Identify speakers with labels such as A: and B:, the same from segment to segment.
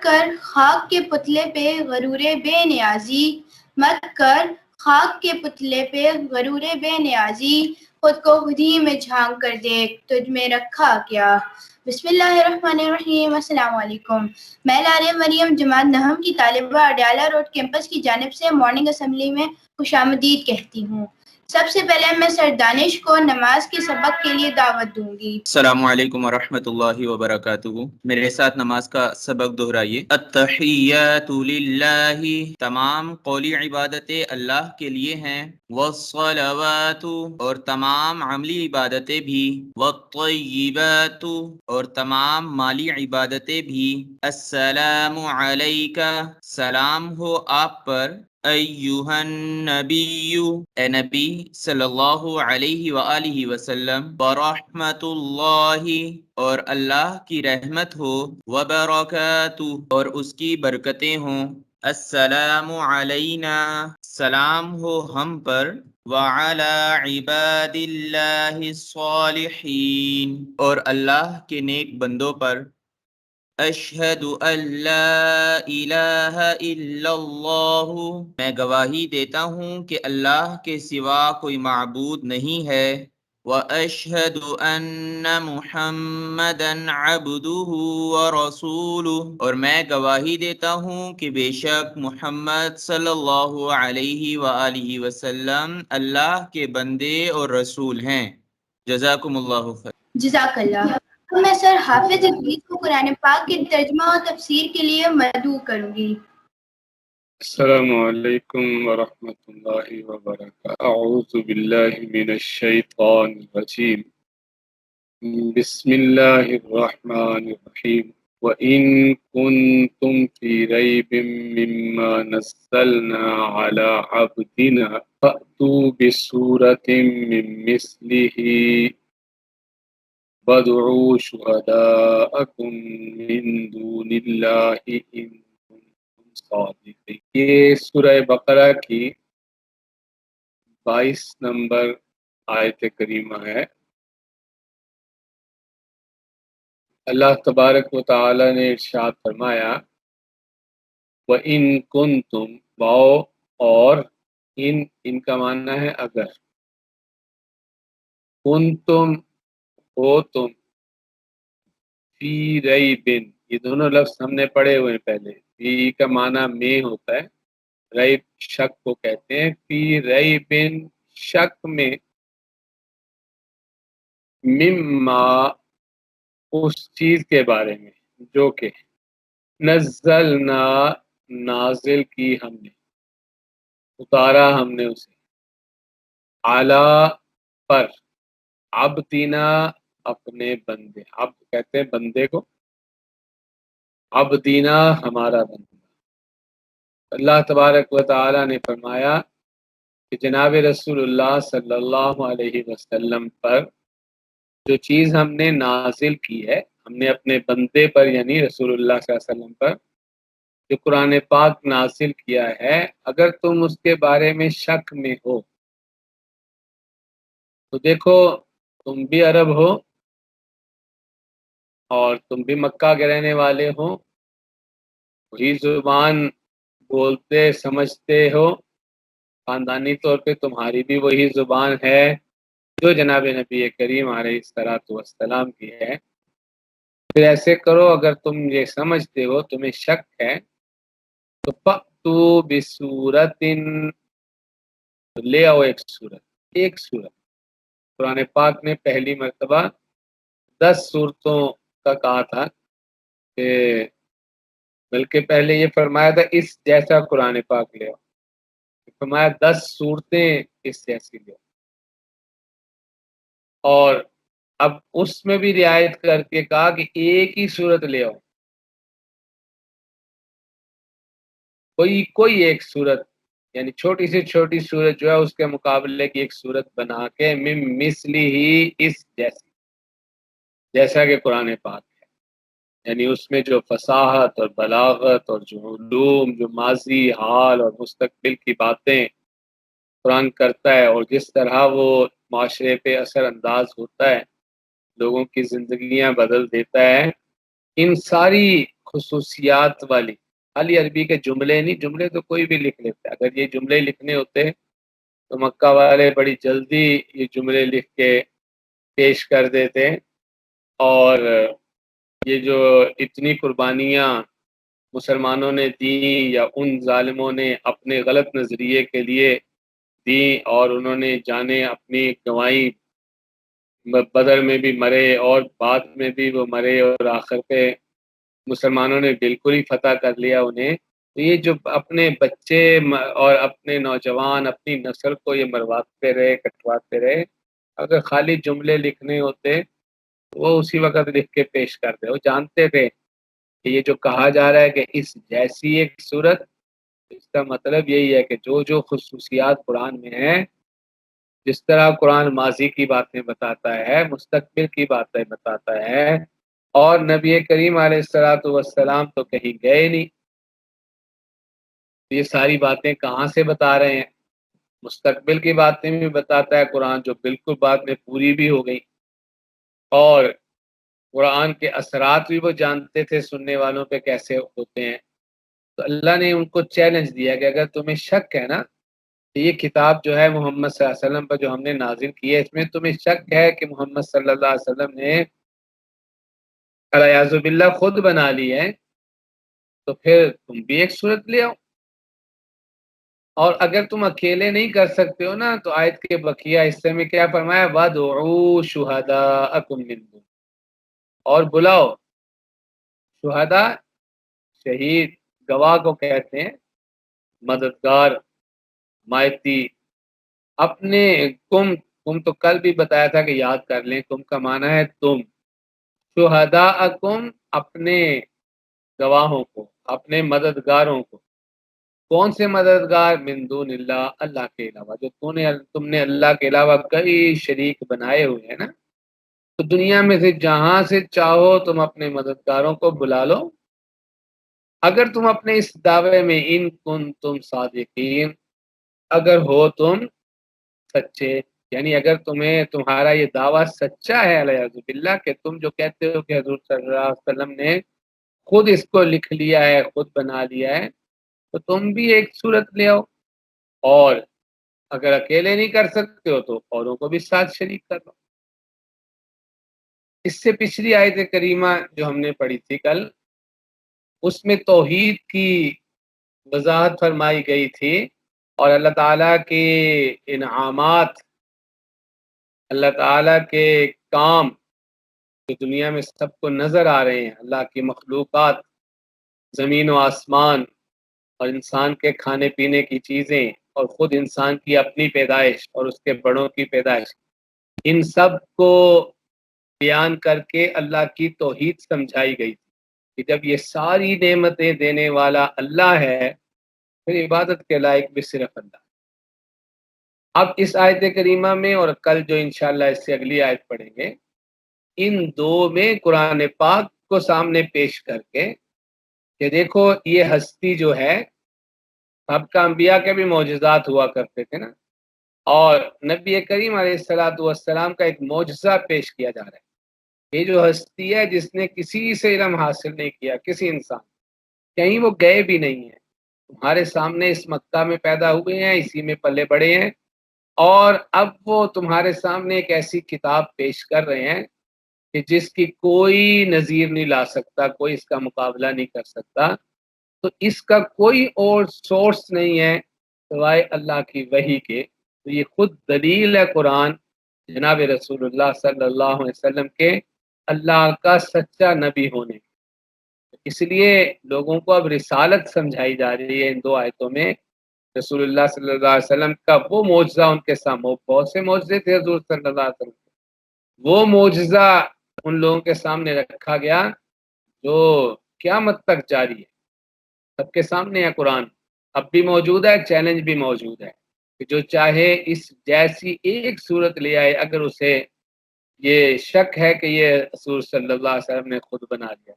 A: کر خاک کے پتلے پہ غرور بے نیازی، مت کر خاک کے پتلے پہ غرور بے نیازی، خود کو خود ہی میں جھانک کر دیکھ تجھ میں رکھا کیا۔ بسم اللہ الرحمن الرحیم۔ السلام علیکم۔ میں لارے مریم جماعت نہم کی طالبہ اڈیالہ روڈ کیمپس کی جانب سے مارننگ اسمبلی میں خوش آمدید کہتی ہوں۔ سب سے پہلے میں سر دانش کو نماز کے سبق کے لیے دعوت دوں گی۔
B: السلام علیکم ورحمۃ اللہ وبرکاتہ۔ میرے ساتھ نماز کا سبق دہرائیے۔ التحیات للہ، تمام قولی عبادتیں اللہ کے لیے ہیں، والصلوات، اور تمام عملی عبادتیں بھی، والطیبات، اور تمام مالی عبادتیں بھی، السلام علیک، سلام ہو آپ پر، ایہا النبی، اے نبی صلی اللہ علیہ وآلہ وسلم، ورحمۃ اللہ، اور اللہ کی رحمت ہو، وبرکاتہ، اور اس کی برکتیں ہوں، السلام علینا، سلام ہو ہم پر، وعلی عباد اللہ الصالحین، اور اللہ کے نیک بندوں پر، اشہد ان لا الہ الا اللہ، میں گواہی دیتا ہوں کہ اللہ کے سوا کوئی معبود نہیں ہے، واشہد ان محمدا عبدہ ورسولہ، اور میں گواہی دیتا ہوں کہ بے شک محمد صلی اللہ علیہ وآلہ وسلم اللہ کے بندے اور رسول ہیں۔ جزاکم اللہ خیر۔
A: جزاک اللہ۔ تو میں سر حافظ ادریس کو قرآن پاک کے ترجمہ اور تفسیر کے لیے مدعو کروں گی۔
C: السلام علیکم ورحمۃ اللہ وبرکاتہ۔ اعوذ باللہ من الشیطان الرجیم، بسم اللہ الرحمن الرحیم۔ وَإِن كُنتُمْ فِي رَيْبٍ مِّمَّا نَزَّلْنَا عَلَىٰ عَبْدِنَا فَأْتُوا بِسُورَةٍ مِّن مِّثْلِهِ وَادْعُوا شُهَدَاءَكُم مِّن دُونِ اللَّهِ إِن كُنتُمْ صَادِقِينَ۔ یہ سورہ بقرہ کی 22 نمبر آیت کریمہ ہے۔ اللہ تبارک و تعالی نے ارشاد فرمایا، وَإِن كُنتُم، واو اور ان کا معنی ہے اگر، کنتم ہو تم، فی ریبن، یہ دونوں لفظ ہم نے پڑھے ہوئے ہیں پہلے۔ فی کا معنی میں ہوتا ہے، ریب شک کو کہتے ہیں، فی ریبن شک میں، مما اس چیز کے بارے میں جو کہ نزلنا نازل کی ہم نے، اتارا ہم نے اسے، اعلیٰ پر، عبدنا اپنے بندے، عبد کہتے ہیں بندے کو، عبدنا ہمارا بندہ۔ اللہ تبارک و تعالی نے فرمایا کہ جناب رسول اللہ صلی اللہ علیہ وسلم پر جو چیز ہم نے نازل کی ہے، ہم نے اپنے بندے پر یعنی رسول اللہ صلی اللہ علیہ وسلم پر جو قرآن پاک نازل کیا ہے، اگر تم اس کے بارے میں شک میں ہو تو دیکھو، تم بھی عرب ہو اور تم بھی مکہ کے رہنے والے ہو، وہی زبان بولتے سمجھتے ہو، خاندانی طور پہ تمہاری بھی وہی زبان ہے جو جناب نبی کریم علیہ الصلوۃ والسلام کی ہے۔ پھر ایسے کرو، اگر تم یہ سمجھتے ہو، تمہیں شک ہے، تو فَأْتُوا بِسُورَةٍ، لے آؤ ایک سورت۔ قرآن پاک نے پہلی مرتبہ 10 صورتوں کا کہا تھا، کہ بلکہ پہلے یہ فرمایا تھا اس جیسا قرآن پاک لے آؤ، فرمایا 10 صورتیں اس جیسی لے آؤ، اور اب اس میں بھی رعایت کر کے کہا کہ ایک ہی صورت لے آؤ، کوئی ایک صورت، یعنی چھوٹی سے چھوٹی صورت جو ہے اس کے مقابلے کی ایک صورت بنا کے، من مثلی ہی، اس جیسا کہ قرآن پاک ہے، یعنی اس میں جو فصاحت اور بلاغت اور جو علوم، جو ماضی، حال اور مستقبل کی باتیں قرآن کرتا ہے، اور جس طرح وہ معاشرے پہ اثر انداز ہوتا ہے، لوگوں کی زندگیاں بدل دیتا ہے، ان ساری خصوصیات والی، خالی عربی کے جملے نہیں، جملے تو کوئی بھی لکھ لیتا ہے، اگر یہ جملے لکھنے ہوتے تو مکہ والے بڑی جلدی یہ جملے لکھ کے پیش کر دیتے، اور یہ جو اتنی قربانیاں مسلمانوں نے دیں یا ان ظالموں نے اپنے غلط نظریے کے لیے دیں اور انہوں نے جانیں اپنی گنوائی، بدر میں بھی مرے اور بعد میں بھی وہ مرے اور آخر پہ مسلمانوں نے بالکل ہی فتح کر لیا انہیں، تو یہ جو اپنے بچے اور اپنے نوجوان اپنی نسل کو یہ مرواتے رہے کٹواتے رہے، اگر خالی جملے لکھنے ہوتے وہ اسی وقت لکھ کے پیش کرتے، وہ جانتے تھے کہ یہ جو کہا جا رہا ہے کہ اس جیسی ایک صورت، اس کا مطلب یہی ہے کہ جو خصوصیات قرآن میں ہیں، جس طرح قرآن ماضی کی باتیں بتاتا ہے، مستقبل کی باتیں بتاتا ہے، اور نبی کریم علیہ الصلوۃ والسلام تو کہیں گئے نہیں، یہ ساری باتیں کہاں سے بتا رہے ہیں؟ مستقبل کی باتیں بھی بتاتا ہے قرآن جو بالکل بعد میں پوری بھی ہو گئی، اور قرآن کے اثرات بھی وہ جانتے تھے سننے والوں پہ کیسے ہوتے ہیں، تو اللہ نے ان کو چیلنج دیا کہ اگر تمہیں شک ہے نا کہ یہ کتاب جو ہے محمد صلی اللہ علیہ وسلم پر جو ہم نے نازل کی ہے، اس میں تمہیں شک ہے کہ محمد صلی اللہ علیہ وسلم نے الیاذ باللہ خود بنا لی ہے، تو پھر تم بھی ایک صورت لے آؤ، اور اگر تم اکیلے نہیں کر سکتے ہو نا تو آیت کے بقیہ حصے میں کیا فرمایا، وَادْعُوا شُهَدَاءَكُم مِّن دُونِ، اور بلاؤ شہداء، شہید گواہ کو کہتے ہیں، مددگار مائتی، اپنے کم تو کل بھی بتایا تھا کہ یاد کر لیں، کم کا معنی ہے تم، شہداءکم اپنے گواہوں کو، اپنے مددگاروں کو، کون سے مددگار، من دون اللہ، اللہ کے علاوہ، جو تم نے اللہ کے علاوہ کئی شریک بنائے ہوئے ہیں نا، تو دنیا میں سے جہاں سے چاہو تم اپنے مددگاروں کو بلا لو، اگر تم اپنے اس دعوے میں ان کنتم صادقین، اگر ہو تم سچے، یعنی اگر تمہارا یہ دعویٰ سچا ہے الیاذ باللہ کہ تم جو کہتے ہو کہ حضور صلی اللہ علیہ وسلم نے خود اس کو لکھ لیا ہے، خود بنا لیا ہے، تو تم بھی ایک صورت لے آؤ، اور اگر اکیلے نہیں کر سکتے ہو تو اوروں کو بھی ساتھ شریک کر لو۔ اس سے پچھلی آیت کریمہ جو ہم نے پڑھی تھی کل، اس میں توحید کی وضاحت فرمائی گئی تھی، اور اللہ تعالیٰ کے انعامات، اللہ تعالیٰ کے کام جو دنیا میں سب کو نظر آ رہے ہیں، اللہ کی مخلوقات، زمین و آسمان اور انسان کے کھانے پینے کی چیزیں، اور خود انسان کی اپنی پیدائش اور اس کے بڑوں کی پیدائش، ان سب کو بیان کر کے اللہ کی توحید سمجھائی گئی کہ جب یہ ساری نعمتیں دینے والا اللہ ہے، پھر عبادت کے لائق بھی صرف اللہ۔ اب اس آیت کریمہ میں اور کل جو انشاءاللہ اس سے اگلی آیت پڑھیں گے، ان دو میں قرآن پاک کو سامنے پیش کر کے کہ دیکھو یہ ہستی جو ہے، سب کا انبیاء کے بھی معجزات ہوا کرتے تھے نا، اور نبی کریم علیہ الصلوۃ والسلام کا ایک معجزہ پیش کیا جا رہا ہے، یہ جو ہستی ہے جس نے کسی سے علم حاصل نہیں کیا، کسی انسان، کہیں وہ گئے بھی نہیں ہیں، تمہارے سامنے اس مکہ میں پیدا ہوئے ہیں، اسی میں پلے بڑے ہیں، اور اب وہ تمہارے سامنے ایک ایسی کتاب پیش کر رہے ہیں کہ جس کی کوئی نظیر نہیں لا سکتا، کوئی اس کا مقابلہ نہیں کر سکتا، تو اس کا کوئی اور سورس نہیں ہے سوائے اللہ کی وحی کے، تو یہ خود دلیل ہے قرآن جناب رسول اللہ صلی اللہ علیہ وسلم کے اللہ کا سچا نبی ہونے، اس لیے لوگوں کو اب رسالت سمجھائی جا رہی ہے ان دو آیتوں میں، رسول اللہ صلی اللہ علیہ وسلم کا وہ معجزہ ان کے سامنے، بہت سے معجزے تھے حضور صلی اللہ علیہ وسلم، وہ معجزہ ان لوگوں کے سامنے رکھا گیا جو قیامت تک جاری ہے، سب کے سامنے ہے قرآن، اب بھی موجود ہے، چیلنج بھی موجود ہے کہ جو چاہے اس جیسی ایک صورت لے آئے، اگر اسے یہ شک ہے کہ یہ رسول صلی اللہ علیہ وسلم نے خود بنا لیا،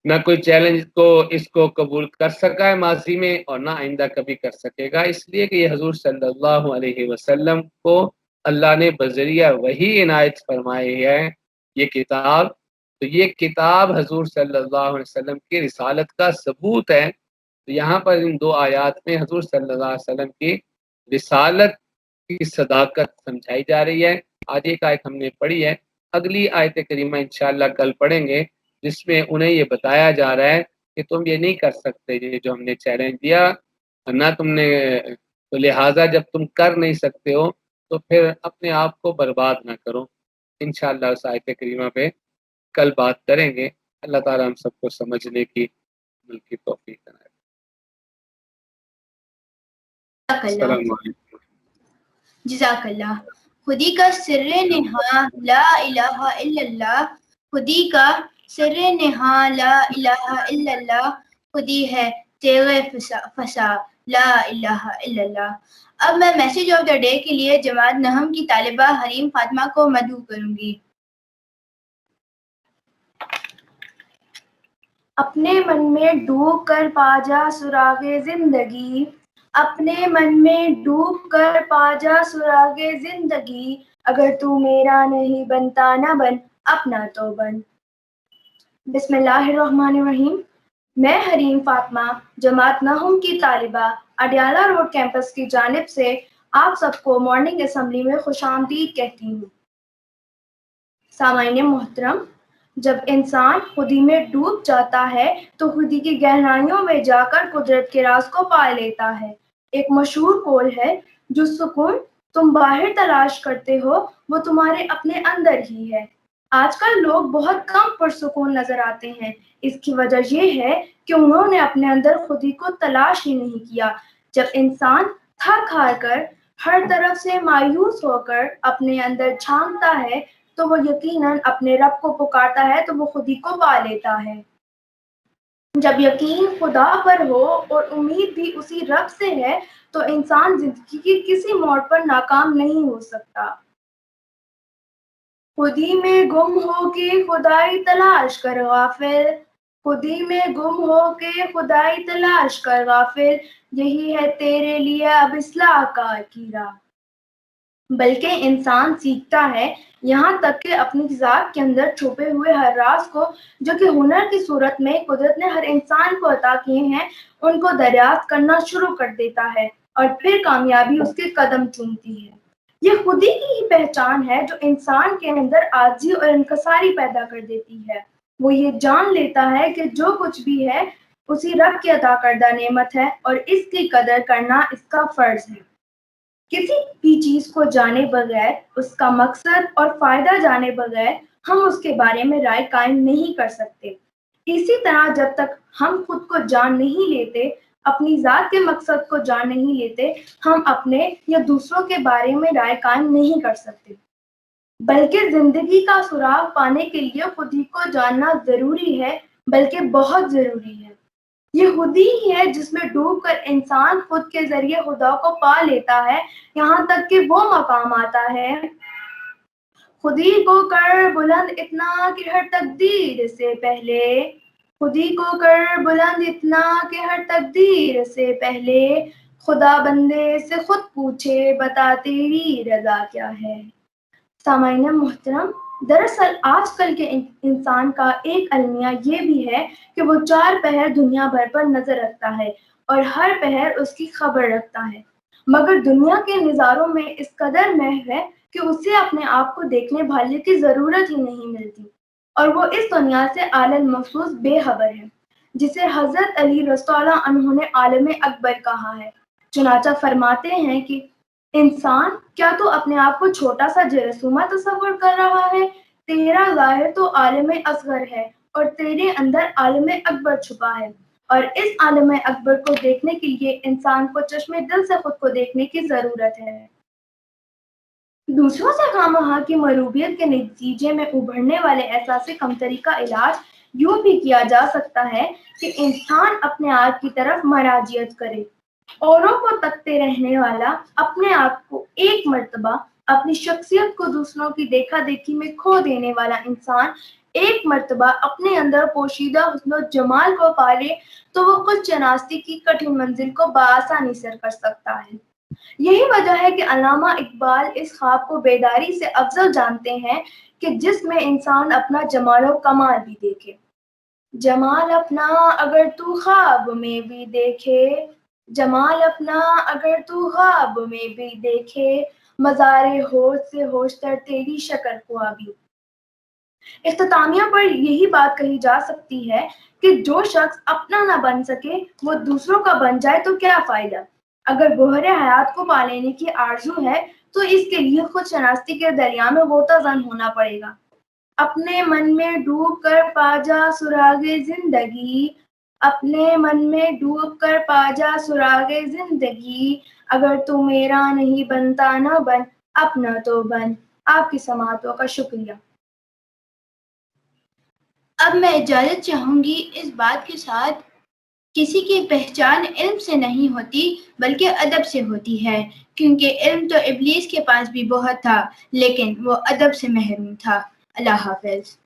C: نہ کوئی چیلنج کو اس کو قبول کر سکا ہے ماضی میں اور نہ آئندہ کبھی کر سکے گا، اس لیے کہ یہ حضور صلی اللہ علیہ وسلم کو اللہ نے بذریعہ وحی عنایت فرمائی ہے یہ کتاب، تو یہ کتاب حضور صلی اللہ علیہ وسلم کی رسالت کا ثبوت ہے. تو یہاں پر ان دو آیات میں حضور صلی اللہ علیہ وسلم کی رسالت کی صداقت سمجھائی جا رہی ہے. آج ایک آیت ہم نے پڑھی ہے، اگلی آیت کریمہ انشاءاللہ کل پڑھیں گے، جس میں انہیں یہ بتایا جا رہا ہے کہ تم یہ نہیں کر سکتے یہ جو ہم نے چیلنج دیا نہ تم نے، تو لہٰذا جب تم کر نہیں سکتے ہو تو پھر اپنے آپ کو برباد نہ کرو. انشاءاللہ اس آیت کریمہ پہ کل بات کریں گے. اللہ تعالی ہم سب کو سمجھنے کی عمل کی توفیق بنائے. السلام علیکم.
A: جزاک اللہ. خودی کا سر نہا لا الہ الا اللہ، خودی کا سر نہا لا الہ الا اللہ، خودی ہے تیغ فسا لا الہ الا اللہ. اب میں میسج آف دا ڈے کے لیے جماعت نہم کی طالبہ حریم فاطمہ کو مدعو کروں گی. اپنے من میں ڈوب کر پا جا سراغ زندگی، اپنے من میں ڈوب کر پا جا سراغ زندگی، اگر تو میرا نہیں بنتا نہ بن اپنا تو بن. بسم اللہ الرحمن الرحیم. میں حریم فاطمہ جماعت نہم کی طالبہ اڈیالہ روڈ کیمپس کی جانب سے آپ سب کو مارننگ اسمبلی میں خوش آمدید کہتی ہوں. سامعین محترم، جب انسان خودی میں ڈوب جاتا ہے تو خودی کی گہرائیوں میں جا کر قدرت کے راز کو پا لیتا ہے. ایک مشہور قول ہے، جو سکون تم باہر تلاش کرتے ہو وہ تمہارے اپنے اندر ہی ہے. آج کل لوگ بہت کم پرسکون نظر آتے ہیں. اس کی وجہ یہ ہے کہ انہوں نے اپنے اندر خودی کو تلاش ہی نہیں کیا. جب انسان تھک ہار کر ہر طرف سے مایوس ہو کر اپنے اندر جھانکتا ہے تو وہ یقیناً اپنے رب کو پکارتا ہے تو وہ خودی کو پا لیتا ہے. جب یقین خدا پر ہو اور امید بھی اسی رب سے ہے تو انسان زندگی کی کسی موڑ پر ناکام نہیں ہو سکتا. خودی میں گم ہو کے خدائی تلاش کر غافل، خودی میں گم ہو کے خدائی تلاش کر غافل، یہی ہے تیرے لیے اب اصلاح کا کی راہ. بلکہ انسان سیکھتا ہے یہاں تک کہ اپنی ذات کے اندر چھپے ہوئے ہر راز کو، جو کہ ہنر کی صورت میں قدرت نے ہر انسان کو عطا کیے ہیں، ان کو دریافت کرنا شروع کر دیتا ہے اور پھر کامیابی اس کے قدم چومتی ہے. یہ خودی کی ہی پہچان ہے جو انسان کے اندر عاجزی اور انکساری پیدا کر دیتی ہے. وہ یہ جان لیتا ہے کہ جو کچھ بھی ہے اسی رب کی عطا کردہ نعمت ہے اور اس کی قدر کرنا اس کا فرض ہے. کسی بھی چیز کو جانے بغیر، اس کا مقصد اور فائدہ جانے بغیر ہم اس کے بارے میں رائے قائم نہیں کر سکتے. اسی طرح جب تک ہم خود کو جان نہیں لیتے، اپنی ذات کے مقصد کو جان نہیں لیتے، ہم اپنے یا دوسروں کے بارے میں رائے قائم نہیں کر سکتے. بلکہ زندگی کا سراغ پانے کے لیے خودی کو جاننا ضروری ہے، بلکہ بہت ضروری ہے. یہ خودی ہی ہے جس میں ڈوب کر انسان خود کے ذریعے خدا کو پا لیتا ہے، یہاں تک کہ وہ مقام آتا ہے. خودی کو کر بلند اتنا کہ ہر تقدیر سے پہلے، خودی کو کر بلند اتنا کہ ہر تقدیر سے پہلے، خدا بندے سے خود پوچھے بتا تیری رضا کیا ہے. سامعین محترم، دراصل آج کل کے انسان کا ایک المیہ یہ بھی ہے کہ وہ 4 پہر دنیا بھر پر نظر رکھتا ہے اور ہر پہر اس کی خبر رکھتا ہے، مگر دنیا کے نظاروں میں اس قدر محو ہے کہ اسے اپنے آپ کو دیکھنے بھالنے کی ضرورت ہی نہیں ملتی، اور وہ اس دنیا سے عالم محسوس بے خبر ہے، جسے حضرت علی رضی اللہ عنہ نے عالم اکبر کہا ہے. چنانچہ فرماتے ہیں کہ انسان، کیا تو اپنے آپ کو چھوٹا سا جرثومہ تصور کر رہا ہے؟ تیرا ظاہر تو عالم اصغر ہے اور تیرے اندر عالم اکبر چھپا ہے، اور اس عالم اکبر کو دیکھنے کے لیے انسان کو چشم دل سے خود کو دیکھنے کی ضرورت ہے. دوسروں سے خواہاں کی مروبیت کے نتیجے میں ابھرنے والے احساس کمتری کا علاج یوں بھی کیا جا سکتا ہے کہ انسان اپنے آپ کی طرف مراجعت کرے. اوروں کو تکتے رہنے والا، اپنے آپ کو ایک مرتبہ اپنی شخصیت کو دوسروں کی دیکھا دیکھی میں کھو دینے والا انسان ایک مرتبہ اپنے اندر پوشیدہ حسن و جمال کو پالے تو وہ خود شناسی کی کٹھن منزل کو بآسانی سر کر سکتا ہے. یہی وجہ ہے کہ علامہ اقبال اس خواب کو بیداری سے افضل جانتے ہیں کہ جس میں انسان اپنا جمال و کمال بھی دیکھے. جمال اپنا اگر تو خواب میں بھی دیکھے، جمال اپنا اگر تو خواب میں بھی دیکھے، مزار ہوش سے ہوش تر تیری شکل خوابی. اختتامیہ پر یہی بات کہی جا سکتی ہے کہ جو شخص اپنا نہ بن سکے وہ دوسروں کا بن جائے تو کیا فائدہ. اگر گوہر حیات کو پا لینے کی آرزو ہے تو اس کے لیے خود شناسی کے دریا میں غوطہ زن ہونا پڑے گا. اپنے من میں ڈوب کر پا جا سراغ زندگی، اپنے من میں ڈوب کر پا جا سراغ زندگی، اگر تو میرا نہیں بنتا نہ بن اپنا تو بن. آپ کی سماعتوں کا شکریہ. اب میں اجازت چاہوں گی اس بات کے ساتھ، کسی کی پہچان علم سے نہیں ہوتی بلکہ ادب سے ہوتی ہے، کیونکہ علم تو ابلیس کے پاس بھی بہت تھا لیکن وہ ادب سے محروم تھا. اللہ حافظ.